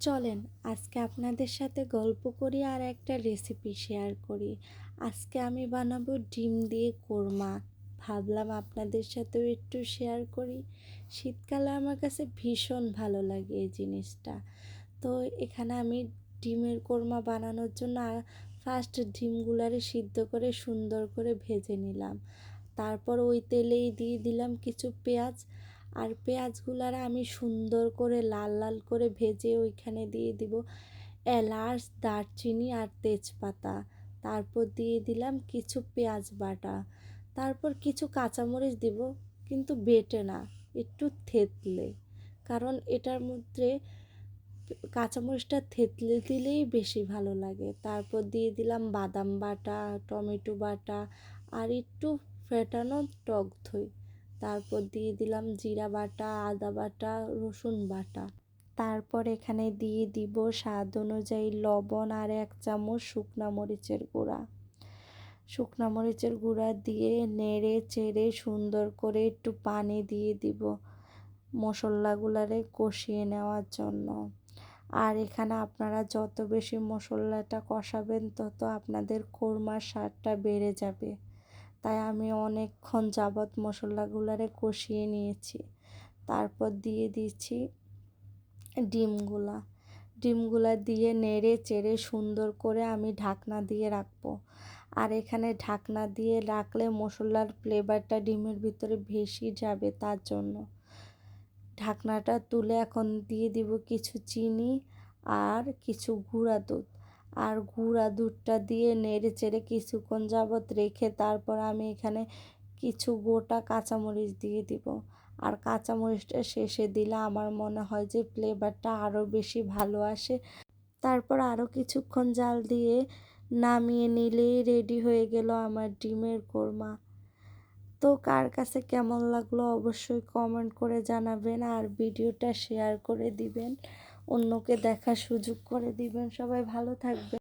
চলেন আজকে আপনাদের সাথে গল্প করি আর একটা রেসিপি শেয়ার করি। আজকে আমি বানাবো ডিম দিয়ে কোরমা। ভাবলাম আপনাদের সাথেও একটু শেয়ার করি। শীতকালে আমার কাছে ভীষণ ভালো লাগে এই জিনিসটা। তো এখানে আমি ডিমের কোরমা বানানোর জন্য ফার্স্ট ডিমগুলারে সিদ্ধ করে সুন্দর করে ভেজে নিলাম। তারপর ওই তেলেই দিয়ে দিলাম কিছু পেঁয়াজ, আর পেঁয়াজগুলার আমি সুন্দর করে লাল লাল করে ভেজে ওইখানে দিয়ে দিব এলাচ, দারচিনি আর তেজপাতা। তারপর দিয়ে দিলাম কিছু পেঁয়াজ বাটা, তারপর কিছু কাঁচামরিচ দিব, কিন্তু বেটে না, একটু থেতলে, কারণ এটার মধ্যে কাঁচামরিচটা থেতলে দিলেই বেশি ভালো লাগে। তারপর দিয়ে দিলাম বাদাম বাটা, টমেটো বাটা আর একটু ফেটানো টক দই। তারপর দিয়ে দিলাম জিরা বাটা, আদা বাটা, রসুন বাটা। তারপর এখানে দিয়ে দিব স্বাদ অনুযায়ী লবণ আর 1 চামচ শুকনা মরিচের গুঁড়া দিয়ে নেড়ে চেড়ে সুন্দর করে একটু পানি দিয়ে দিব মশলাগুলারে কষিয়ে নেওয়ার জন্য। আর এখানে আপনারা যত বেশি মশলাটা কষাবেন তত আপনাদের কোরমার স্বাদটা বেড়ে যাবে। তাই আমি অনেকক্ষণ যাবৎ মশলাগুলারে কষিয়ে নিয়েছি। তারপর দিয়ে দিচ্ছি ডিমগুলা দিয়ে নেড়ে চেড়ে সুন্দর করে আমি ঢাকনা দিয়ে রাখবো। আর এখানে ঢাকনা দিয়ে রাখলে মশলার ফ্লেভারটা ডিমের ভিতরে ভেসে যাবে, তার জন্য ঢাকনাটা তুলে এখন দিয়ে দিব কিছু চিনি আর কিছু গুঁড়া দুধ। আর গুঁড়া দুধটা দিয়ে নেড়ে চেড়ে কিছুক্ষণ যাবৎ রেখে তারপর আমি এখানে কিছু গোটা কাঁচামরিচ দিয়ে দিব। আর কাঁচামরিচটা শেষে দিলে আমার মনে হয় যে ফ্লেভারটা আরও বেশি ভালো আসে। তারপর আরও কিছুক্ষণ জাল দিয়ে নামিয়ে নিলেই রেডি হয়ে গেল আমার ডিমের কোরমা। তো কার কাছে কেমন লাগলো অবশ্যই কমেন্ট করে জানাবেন, আর ভিডিওটা শেয়ার করে দিবেন, অন্যকে দেখার সুযোগ করে দিবেন। সবাই ভালো থাকবেন।